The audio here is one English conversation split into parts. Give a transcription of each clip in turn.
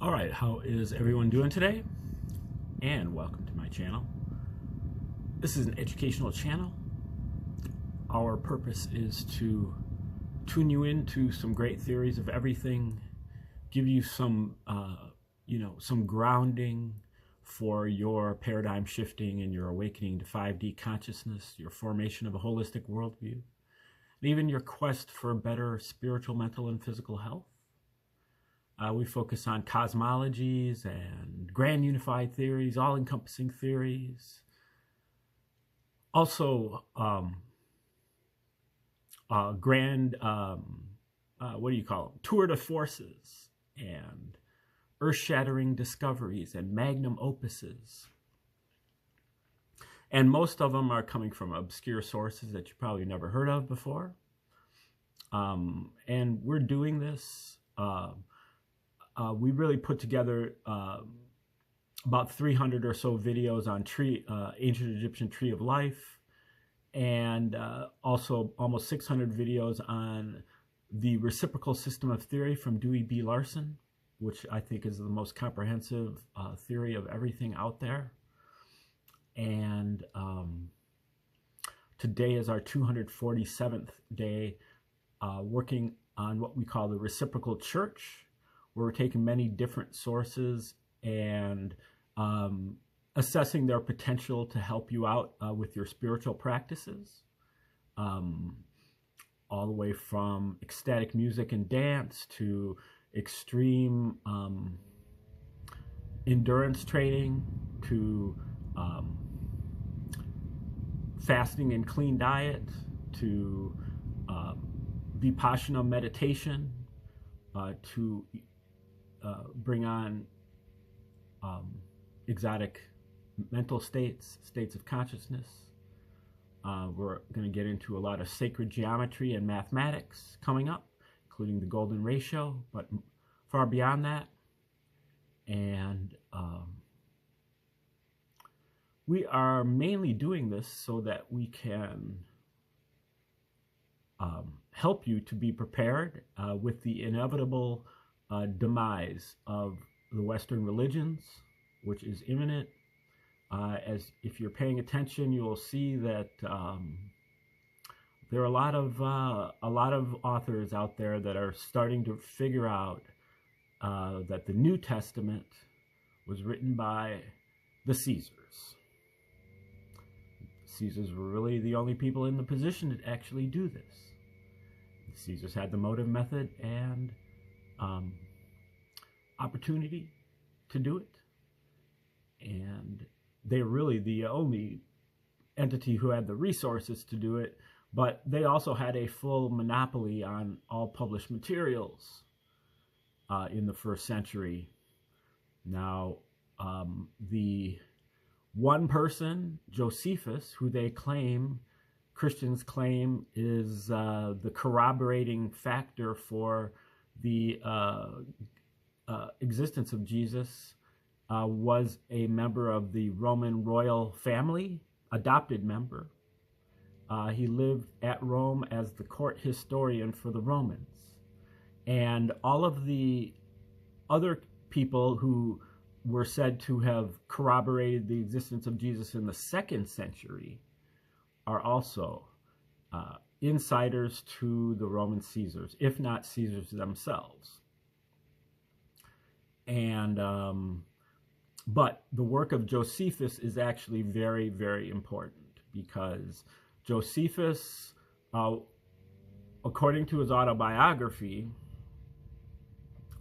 Alright, how is everyone doing today? And welcome to my channel. This is an educational channel. Our purpose is to tune you into some great theories of everything, give you some, some grounding for your paradigm shifting and your awakening to 5D consciousness, your formation of a holistic worldview, and even your quest for better spiritual, mental, and physical health. We focus on cosmologies and grand unified theories, all-encompassing theories. Also, tour de forces and earth-shattering discoveries and magnum opuses. And most of them are coming from obscure sources that you probably never heard of before. And we're doing this. We really put together about 300 or so videos on ancient Egyptian tree of life, and also almost 600 videos on the reciprocal system of theory from Dewey B. Larson, which I think is the most comprehensive theory of everything out there. And today is our 247th day working on what we call the reciprocal church. We're taking many different sources and assessing their potential to help you out with your spiritual practices, all the way from ecstatic music and dance to extreme endurance training to fasting and clean diet to vipassana meditation to bring on exotic mental states of consciousness. We're going to get into a lot of sacred geometry and mathematics coming up, including the golden ratio, but far beyond that. And we are mainly doing this so that we can help you to be prepared with the inevitable demise of the Western religions, which is imminent. As if you're paying attention, you will see that there are a lot of authors out there that are starting to figure out that the New Testament was written by the Caesars. The Caesars were really the only people in the position to actually do this. The Caesars had the motive, method, and opportunity to do it, and they're really the only entity who had the resources to do it, but they also had a full monopoly on all published materials in the first century. Now, the one person, Josephus, who Christians claim is the corroborating factor for the existence of Jesus, was a member of the Roman royal family, adopted member. He lived at Rome as the court historian for the Romans. And all of the other people who were said to have corroborated the existence of Jesus in the 2nd century are also insiders to the Roman Caesars, if not Caesars themselves. And but the work of Josephus is actually very, very important, because Josephus, according to his autobiography,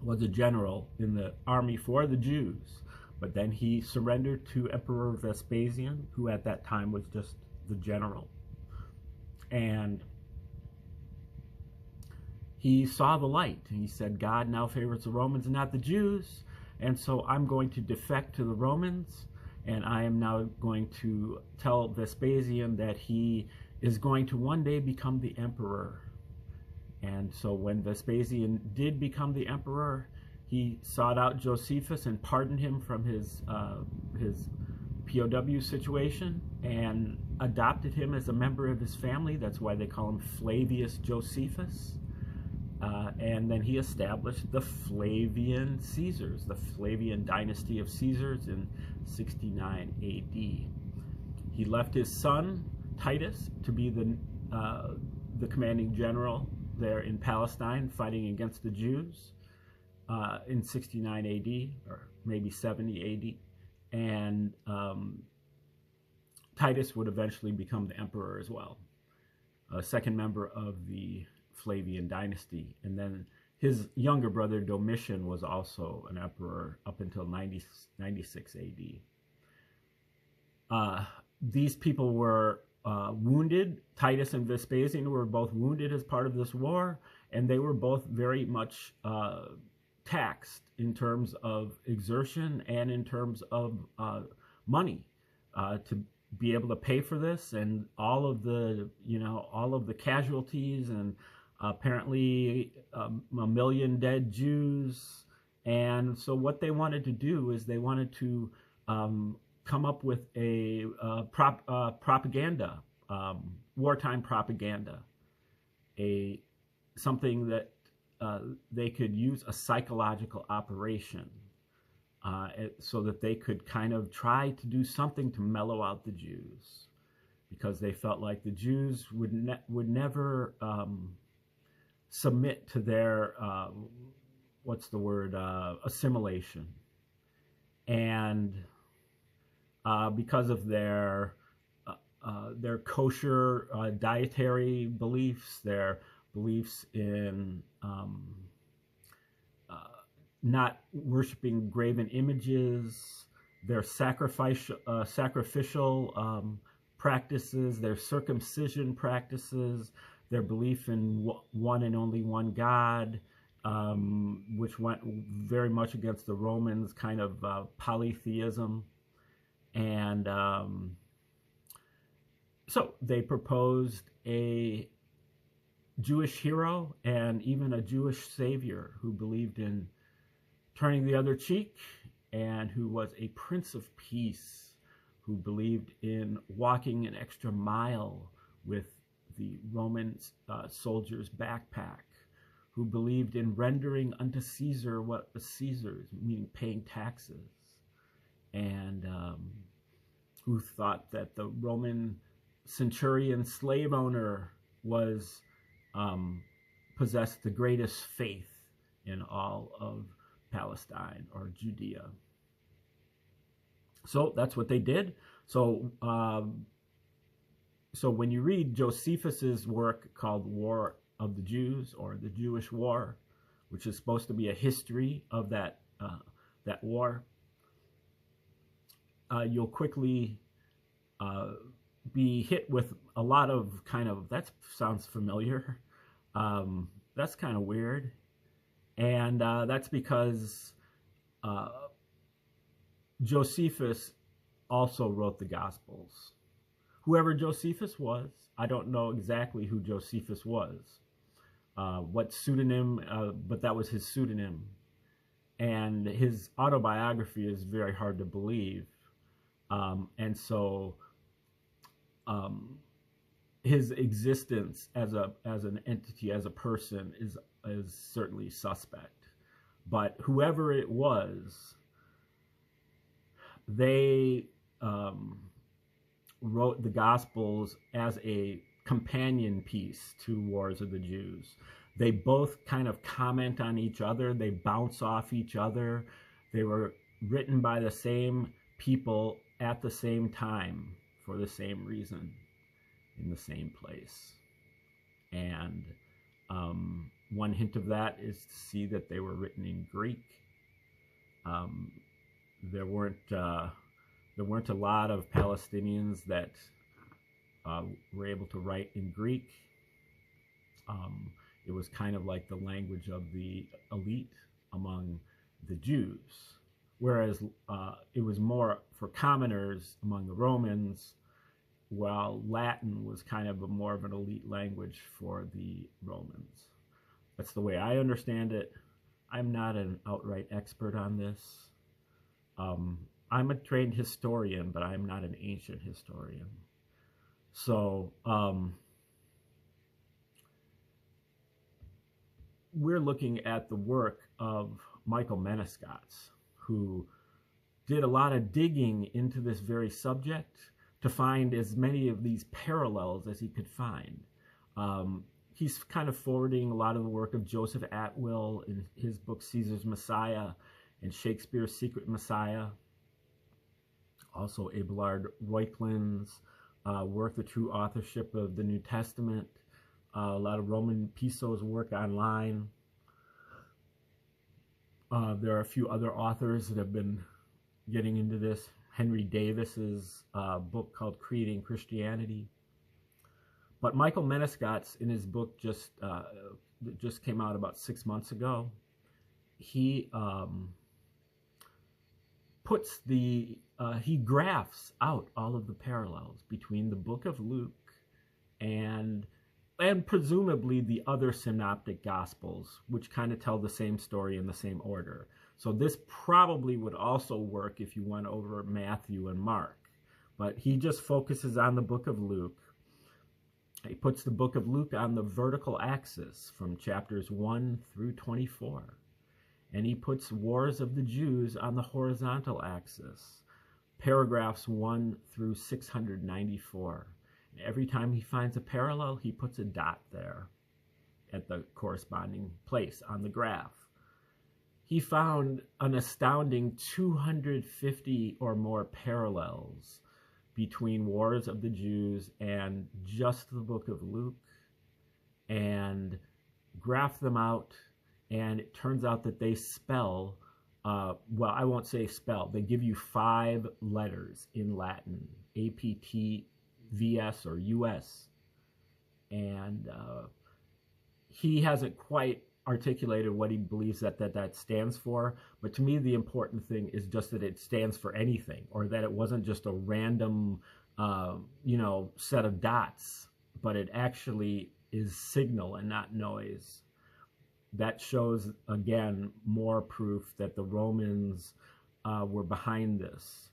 was a general in the army for the Jews, but then he surrendered to Emperor Vespasian, who at that time was just the general. And he saw the light. He said, God now favors the Romans and not the Jews, and so I'm going to defect to the Romans, and I am now going to tell Vespasian that he is going to one day become the emperor. And so when Vespasian did become the emperor, he sought out Josephus and pardoned him from his POW situation and adopted him as a member of his family. That's why they call him Flavius Josephus. and then he established the Flavian Caesars, the Flavian dynasty of Caesars in 69 AD. He left his son Titus to be the commanding general there in Palestine, fighting against the Jews in 69 AD, or maybe 70 AD, and Titus would eventually become the emperor as well, a second member of the Flavian dynasty. And then his younger brother Domitian was also an emperor up until 96 AD. These people were wounded. Titus and Vespasian were both wounded as part of this war, and they were both very much taxed in terms of exertion and in terms of money to be able to pay for this, and all of the casualties, and apparently a million dead Jews. And so what they wanted to do is they wanted to come up with a propaganda, wartime propaganda, something that they could use, a psychological operation, so that they could kind of try to do something to mellow out the Jews, because they felt like the Jews would never submit to their assimilation, and because of their kosher dietary beliefs, their beliefs in not worshiping graven images, their sacrificial practices, their circumcision practices, their belief in one and only one God, which went very much against the Romans' kind of polytheism. And so they proposed a Jewish hero and even a Jewish savior who believed in turning the other cheek, and who was a Prince of Peace, who believed in walking an extra mile with the Roman soldier's backpack, who believed in rendering unto Caesar what was Caesar's, meaning paying taxes, and who thought that the Roman centurion slave owner was possessed the greatest faith in all of Palestine or Judea. So that's what they did. So when you read Josephus's work called War of the Jews, or the Jewish War, which is supposed to be a history of that war, you'll quickly be hit with a lot of that sounds familiar. That's kind of weird. And that's because Josephus also wrote the Gospels. Whoever Josephus was, I don't know exactly who Josephus was, what pseudonym, but that was his pseudonym. And his autobiography is very hard to believe. And so his existence as an entity, as a person, is certainly suspect. But whoever it was, they wrote the Gospels as a companion piece to Wars of the Jews. They both kind of comment on each other. They bounce off each other. They were written by the same people at the same time for the same reason in the same place. And one hint of that is to see that they were written in Greek. There weren't a lot of Palestinians that were able to write in Greek. It was kind of like the language of the elite among the Jews, whereas it was more for commoners among the Romans, while Latin was kind of more of an elite language for the Romans. That's the way I understand it. I'm not an outright expert on this. I'm a trained historian, but I'm not an ancient historian. So we're looking at the work of Michael Menescotts, who did a lot of digging into this very subject to find as many of these parallels as he could find. He's kind of forwarding a lot of the work of Joseph Atwill in his book Caesar's Messiah and Shakespeare's Secret Messiah. Also Abelard Reuchlin's work, The True Authorship of the New Testament. A lot of Roman Piso's work online. There are a few other authors that have been getting into this. Henry Davis's book called Creating Christianity. But Michael Menescotts, in his book just came out about 6 months ago, he he graphs out all of the parallels between the book of Luke and presumably the other synoptic gospels, which kind of tell the same story in the same order. So this probably would also work if you went over Matthew and Mark. But he just focuses on the book of Luke. He puts the book of Luke on the vertical axis from chapters 1 through 24. And he puts Wars of the Jews on the horizontal axis, paragraphs 1 through 694. Every time he finds a parallel, he puts a dot there at the corresponding place on the graph. He found an astounding 250 or more parallels between Wars of the Jews and just the book of Luke, and graphed them out, and it turns out that they spell, well, I won't say spell, they give you 5 letters in Latin, APT, VS or US, and he hasn't quite articulated what he believes that stands for, but to me the important thing is just that it stands for anything, or that it wasn't just a random set of dots, but it actually is signal and not noise. That shows, again, more proof that the Romans were behind this.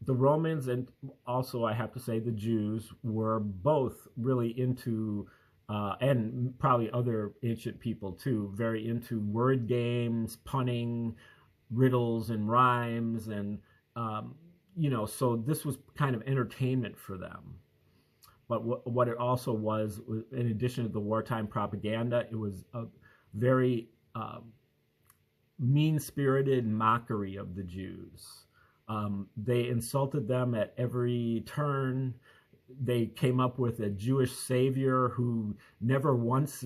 The Romans, and also I have to say the Jews, were both really into, and probably other ancient people too, very into word games, punning, riddles and rhymes, and so this was kind of entertainment for them. But what it also was, in addition to the wartime propaganda, it was a very mean-spirited mockery of the Jews. They insulted them at every turn. They came up with a Jewish savior who never once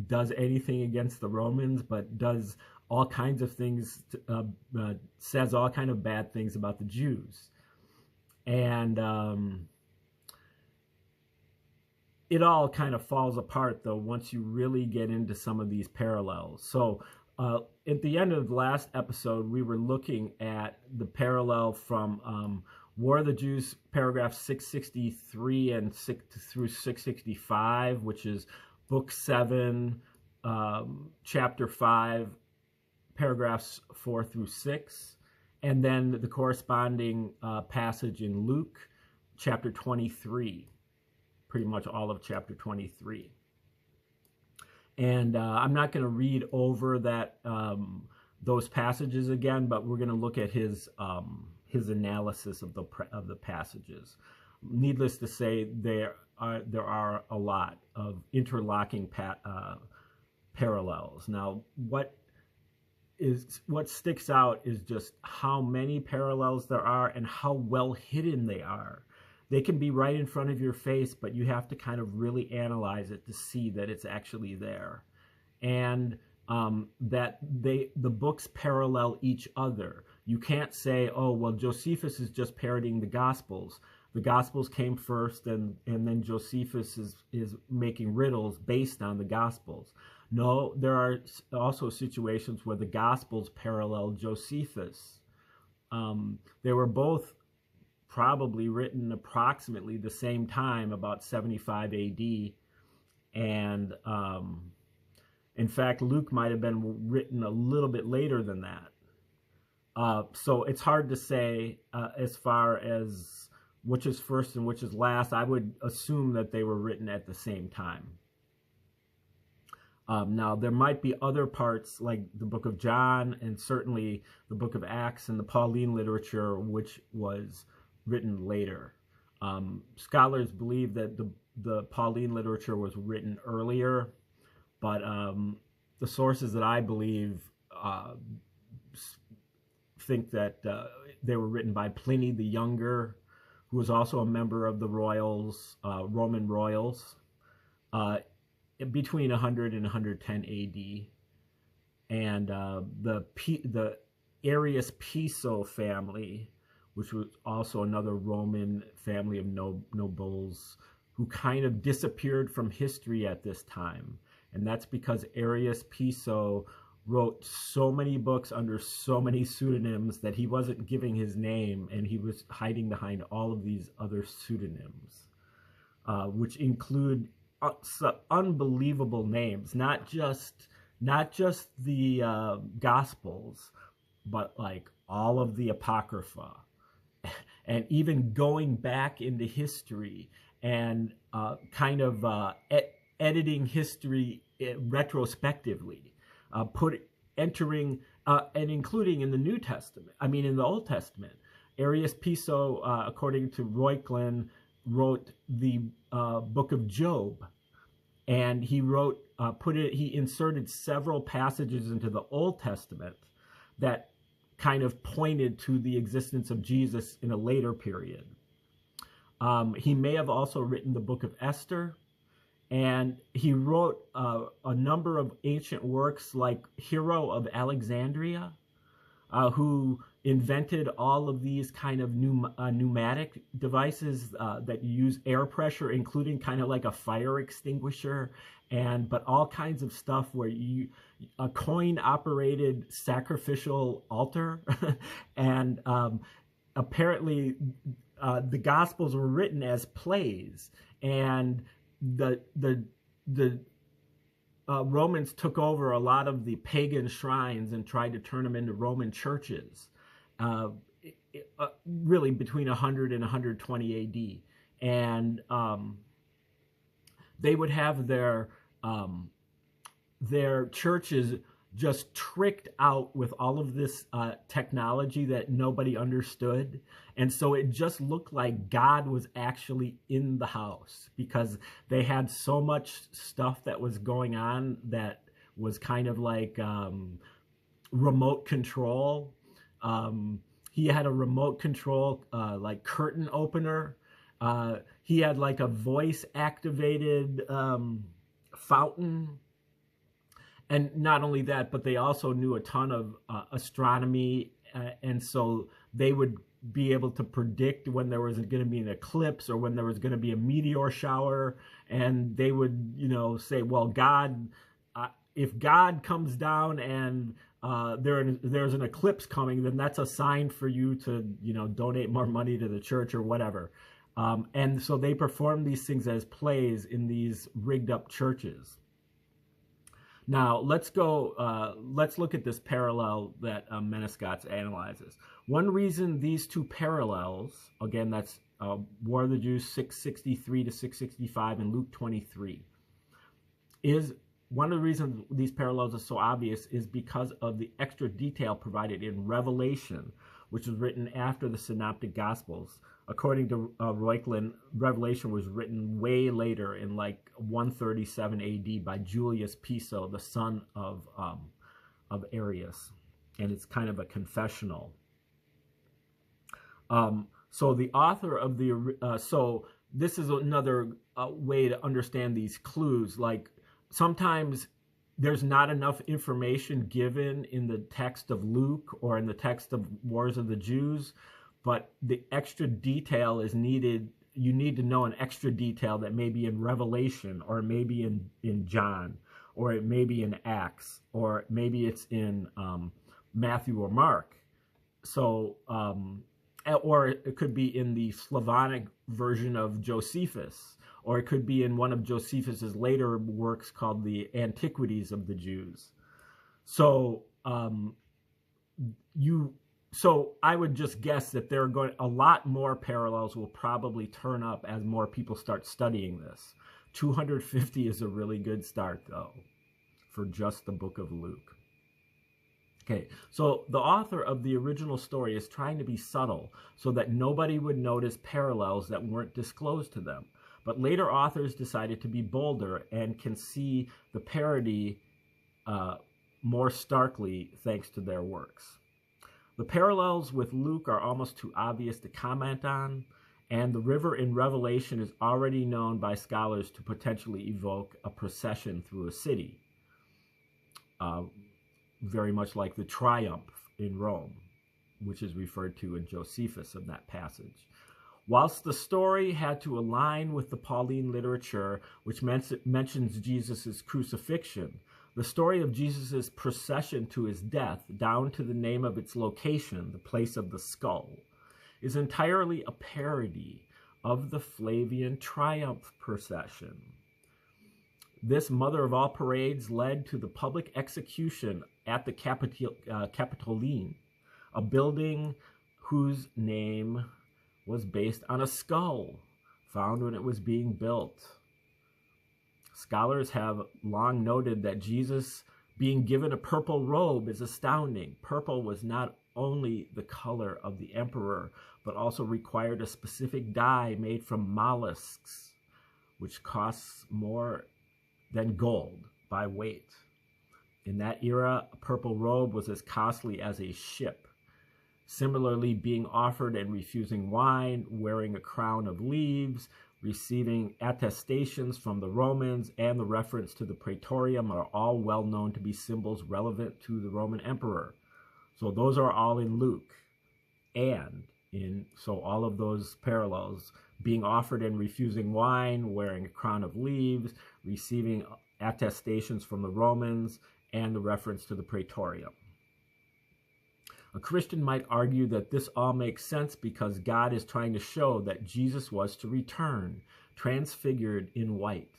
does anything against the Romans, but does all kinds of things, says all kind of bad things about the Jews. And it all kind of falls apart, though, once you really get into some of these parallels. So at the end of the last episode, we were looking at the parallel from War of the Jews, paragraph 663 and 6 through 665, which is book 7, chapter 5, paragraphs 4 through 6, and then the corresponding passage in Luke, chapter 23, pretty much all of chapter 23. And I'm not going to read over that those passages again, but we're going to look at his analysis of the passages. Needless to say, there are a lot of interlocking parallels. Now, what sticks out is just how many parallels there are and how well hidden they are. They can be right in front of your face, but you have to kind of really analyze it to see that it's actually there. And that the books parallel each other. You can't say, oh, well, Josephus is just parroting the Gospels. The Gospels came first, and then Josephus is making riddles based on the Gospels. No, there are also situations where the Gospels parallel Josephus. They were both probably written approximately the same time, about 75 AD. And in fact, Luke might have been written a little bit later than that. So it's hard to say as far as which is first and which is last. I would assume that they were written at the same time. Now, there might be other parts like the book of John and certainly the book of Acts and the Pauline literature, which was written later. Scholars believe that the Pauline literature was written earlier, but the sources that I believe think that they were written by Pliny the Younger, who was also a member of the royals, Roman royals, between 100 and 110 AD. And the Arius Piso family, which was also another Roman family of nobles, who kind of disappeared from history at this time. And that's because Arius Piso wrote so many books under so many pseudonyms that he wasn't giving his name, and he was hiding behind all of these other pseudonyms, which include unbelievable names, not just the Gospels, but like all of the Apocrypha, and even going back into history and kind of editing history retrospectively, entering and including in the New Testament. I mean, in the Old Testament, Arius Piso, according to Reuchlin, wrote the book of Job, and he wrote he inserted several passages into the Old Testament that kind of pointed to the existence of Jesus in a later period. He may have also written the book of Esther, and he wrote a number of ancient works like Hero of Alexandria, who invented all of these kind of pneumatic devices that use air pressure, including kind of like a fire extinguisher, but all kinds of stuff where a coin-operated sacrificial altar, and apparently the Gospels were written as plays, and the Romans took over a lot of the pagan shrines and tried to turn them into Roman churches, really between 100 and 120 AD. And they would have their churches just tricked out with all of this technology that nobody understood. And so it just looked like God was actually in the house, because they had so much stuff that was going on that was kind of like remote control. He had a remote control like curtain opener. He had like a voice activated fountain. And not only that, but they also knew a ton of astronomy, and so they would be able to predict when there was going to be an eclipse or when there was going to be a meteor shower, and they would, say, well, God, if God comes down and there's an eclipse coming, then that's a sign for you to, donate more money to the church or whatever. And so they performed these things as plays in these rigged up churches. Now, let's look at this parallel that Menescot's analyzes. One reason these two parallels, again, that's War of the Jews 663 to 665 and Luke 23, is one of the reasons these parallels are so obvious is because of the extra detail provided in Revelation, which was written after the Synoptic Gospels. According to Reuchlin, Revelation was written way later in like 137 AD by Julius Piso, the son of Arius, and it's kind of a confessional. So the author of so this is another way to understand these clues. Like sometimes there's not enough information given in the text of Luke or in the text of Wars of the Jews, but the extra detail is needed. You need to know an extra detail that may be in Revelation, or maybe in John, or it may be in Acts, or maybe it's in Matthew or Mark. So, or it could be in the Slavonic version of Josephus, or it could be in one of Josephus's later works called the Antiquities of the Jews. So, So I would just guess that a lot more parallels will probably turn up as more people start studying this. 250 is a really good start, though. for just the book of Luke. Okay, so the author of the original story is trying to be subtle so that nobody would notice parallels that weren't disclosed to them. But later authors decided to be bolder and can see the parody more starkly thanks to their works. The parallels with Luke are almost too obvious to comment on, and the river in Revelation is already known by scholars to potentially evoke a procession through a city, very much like the triumph in Rome, which is referred to in Josephus of that passage. Whilst the story had to align with the Pauline literature, which mentions Jesus' crucifixion, the story of Jesus' procession to his death, down to the name of its location, the place of the skull, is entirely a parody of the Flavian triumph procession. This mother of all parades led to the public execution at the Capitoline, a building whose name was based on a skull found when it was being built. Scholars have long noted that Jesus being given a purple robe is astounding. Purple was not only the color of the emperor, but also required a specific dye made from mollusks, which costs more than gold by weight. In that era, a purple robe was as costly as a ship. Similarly, being offered and refusing wine, wearing a crown of leaves, receiving attestations from the Romans, and the reference to the praetorium are all well known to be symbols relevant to the Roman emperor. So those are all in Luke. So all of those parallels, being offered and refusing wine, wearing a crown of leaves, receiving attestations from the Romans, and the reference to the praetorium. A Christian might argue that this all makes sense because God is trying to show that Jesus was to return, transfigured in white,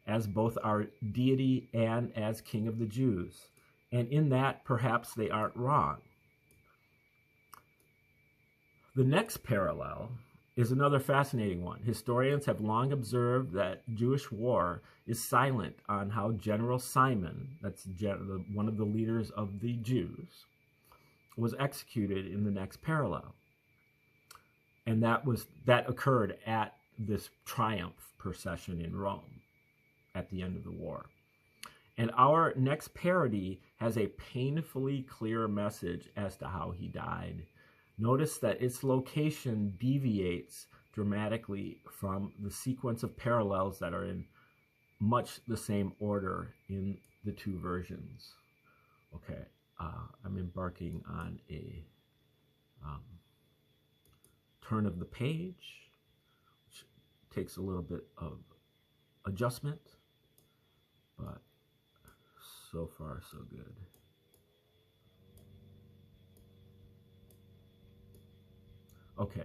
as both our deity and as King of the Jews. And in that, perhaps they aren't wrong. The next parallel is another fascinating one. Historians have long observed that Jewish war is silent on how General Simon, that's one of the leaders of the Jews, was executed in the next parallel. And that occurred at this triumph procession in Rome at the end of the war. And our next parody has a painfully clear message as to how he died. Notice that its location deviates dramatically from the sequence of parallels that are in much the same order in the two versions. Okay, I'm embarking on a turn of the page, which takes a little bit of adjustment, but so far so good. Okay,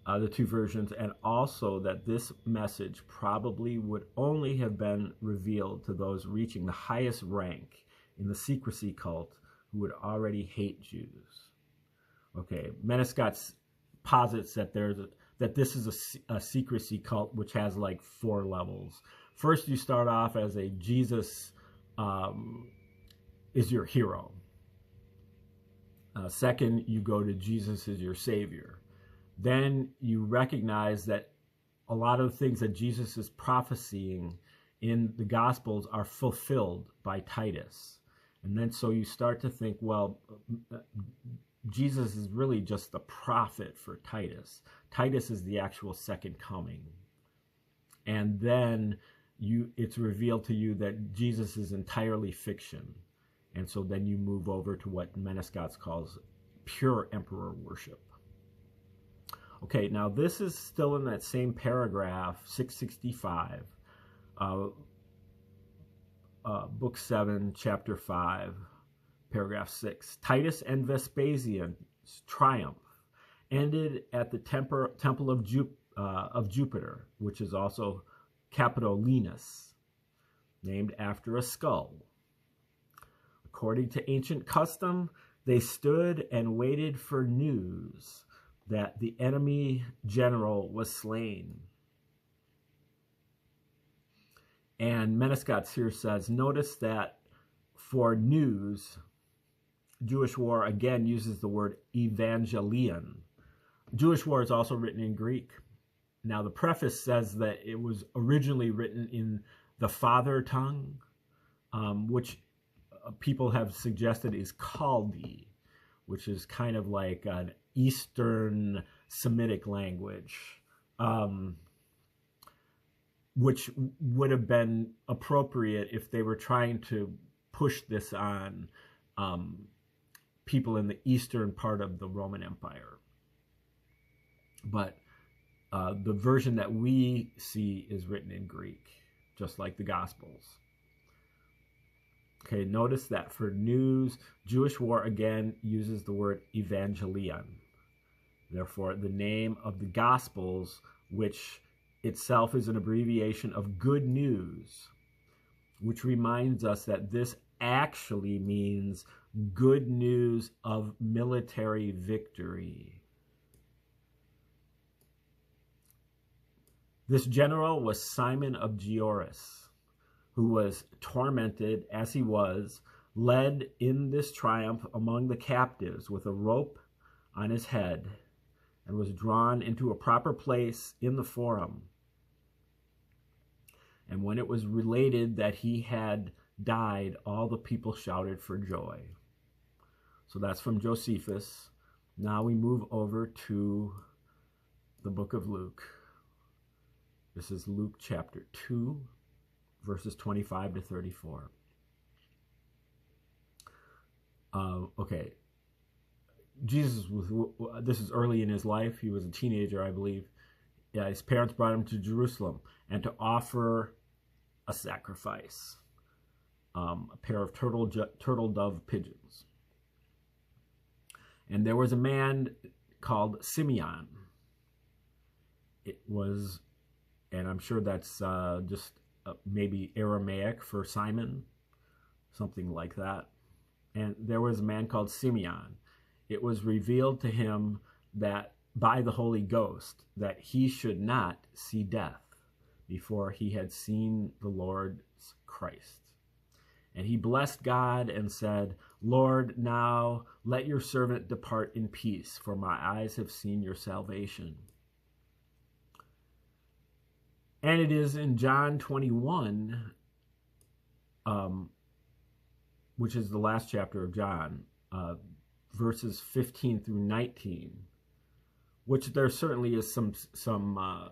the two versions, and also that this message probably would only have been revealed to those reaching the highest rank in the secrecy cult who would already hate Jews. Okay, Menescott posits that this is a secrecy cult which has like 4 levels. First, you start off as a Jesus is your hero. Second, you go to Jesus is your savior. Then you recognize that a lot of the things that Jesus is prophesying in the Gospels are fulfilled by Titus. And then so you start to think, well, Jesus is really just the prophet for Titus. Titus is the actual second coming. And then it's revealed to you that Jesus is entirely fiction. And so then you move over to what Menescott calls pure emperor worship. Okay, now this is still in that same paragraph, 665, book 7, chapter 5, paragraph 6. Titus and Vespasian's triumph ended at the temple of Jupiter, which is also Capitolinus, named after a skull. According to ancient custom, they stood and waited for news that the enemy general was slain. And Menescot's here says, notice that for news, Jewish war again uses the word evangelion. Jewish war is also written in Greek. Now, the preface says that it was originally written in the father tongue, which people have suggested is Chaldee, which is kind of like an Eastern Semitic language, which would have been appropriate if they were trying to push this on people in the eastern part of the Roman Empire. But the version that we see is written in Greek, just like the Gospels. Okay, notice that for news, Jewish war again uses the word evangelion. Therefore, the name of the Gospels, which itself is an abbreviation of good news, which reminds us that this actually means good news of military victory. This general was Simon of Gioris, who was tormented as he was, led in this triumph among the captives with a rope on his head, and was drawn into a proper place in the forum. And when it was related that he had died, all the people shouted for joy. So that's from Josephus. Now we move over to the book of Luke. This is Luke chapter 2, verses 25 to 34. Okay. Jesus this is early in his life. He was a teenager, I believe. Yeah, his parents brought him to Jerusalem and to offer a sacrifice, a pair of turtle dove pigeons. And there was a man called Simeon. It was, and I'm sure that's just maybe Aramaic for Simon, something like that. And there was a man called Simeon. It was revealed to him that by the Holy Ghost that he should not see death before he had seen the Lord's Christ. And he blessed God and said, Lord, now let your servant depart in peace, for my eyes have seen your salvation. And it is in John 21, which is the last chapter of John, verses 15 through 19, which there certainly is some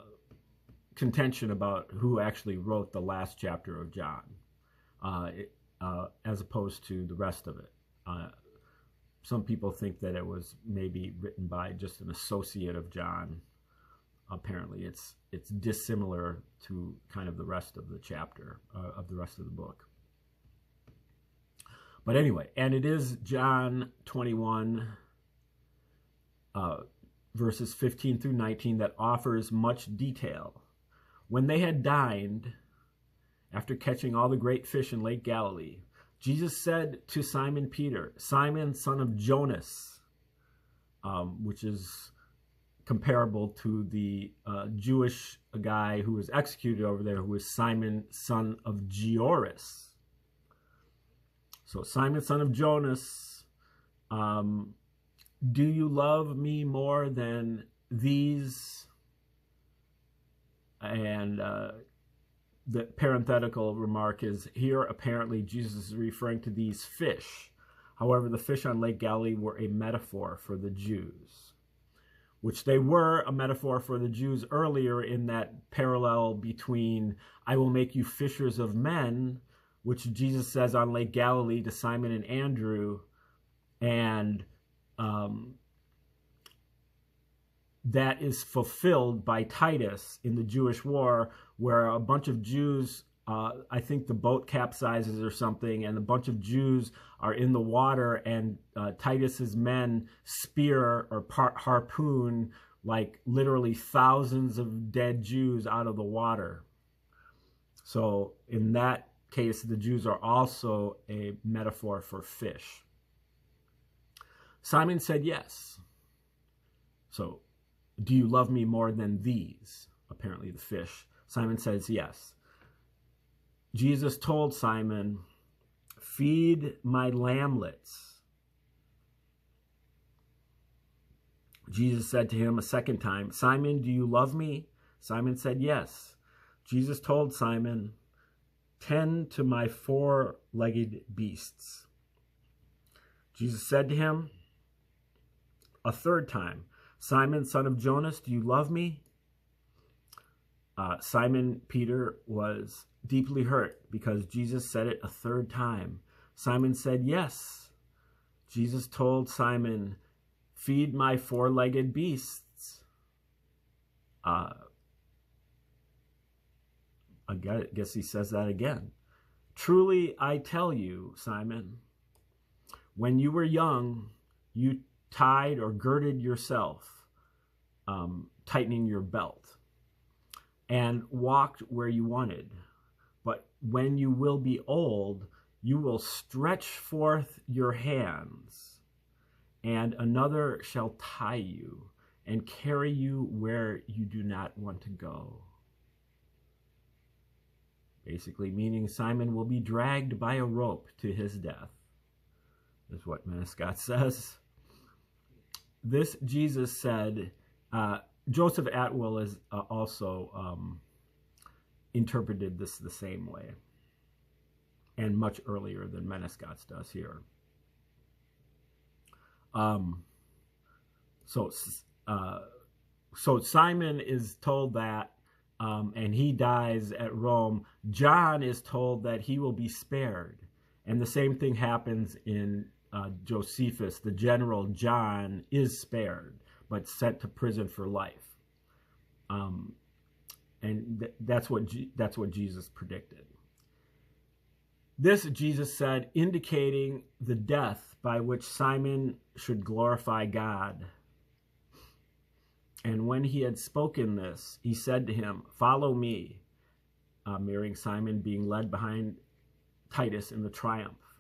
contention about who actually wrote the last chapter of John, as opposed to the rest of it. Some people think that it was maybe written by just an associate of John. Apparently, it's dissimilar to kind of the rest of the chapter, of the rest of the book. But anyway, and it is John 21, verses 15 through 19 that offers much detail. When they had dined, after catching all the great fish in Lake Galilee, Jesus said to Simon Peter, Simon, son of Jonas, which is comparable to the Jewish guy who was executed over there, who was Simon, son of Gioris. So Simon, son of Jonas, do you love me more than these? And the parenthetical remark is here, apparently Jesus is referring to these fish. However, the fish on Lake Galilee were a metaphor for the Jews, which they were a metaphor for the Jews earlier in that parallel between I will make you fishers of men, which Jesus says on Lake Galilee to Simon and Andrew, and that is fulfilled by Titus in the Jewish war, where a bunch of Jews, I think the boat capsizes or something, and a bunch of Jews are in the water, and Titus's men spear or harpoon like literally thousands of dead Jews out of the water. So in that case, the Jews are also a metaphor for fish. Simon said yes. So, do you love me more than these? Apparently the fish. Simon says yes. Jesus told Simon, "Feed my lamblets." Jesus said to him a second time, "Simon, do you love me?" Simon said, "Yes." Jesus told Simon, "Tend to my four-legged beasts." Jesus said to him a third time, "Simon, son of Jonas, do you love me?" Simon Peter was deeply hurt because Jesus said it a third time. Simon said, "Yes." Jesus told Simon, "Feed my four-legged beasts." I guess he says that again. "Truly, I tell you, Simon, when you were young, you tied or girded yourself, tightening your belt, and walked where you wanted. But when you will be old, you will stretch forth your hands, and another shall tie you and carry you where you do not want to go." Basically meaning Simon will be dragged by a rope to his death, is what Maniscott says. This Jesus said, Joseph Atwill is also interpreted this the same way, and much earlier than Maniscott does here. So Simon is told that, and he dies at Rome. John is told that he will be spared, and the same thing happens in Josephus. The general John is spared, but sent to prison for life. And that's what Jesus predicted. This, Jesus said, indicating the death by which Simon should glorify God. And when he had spoken this, he said to him, "Follow me," mirroring Simon being led behind Titus in the triumph.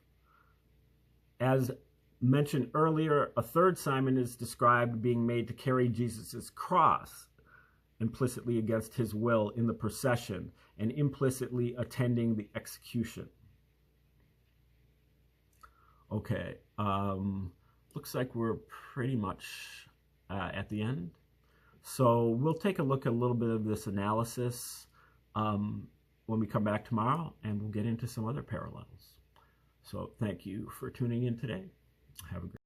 As mentioned earlier, a third Simon is described being made to carry Jesus' cross implicitly against his will in the procession and implicitly attending the execution. Okay, looks like we're pretty much at the end. So we'll take a look at a little bit of this analysis when we come back tomorrow, and we'll get into some other parallels. So thank you for tuning in today. Have a great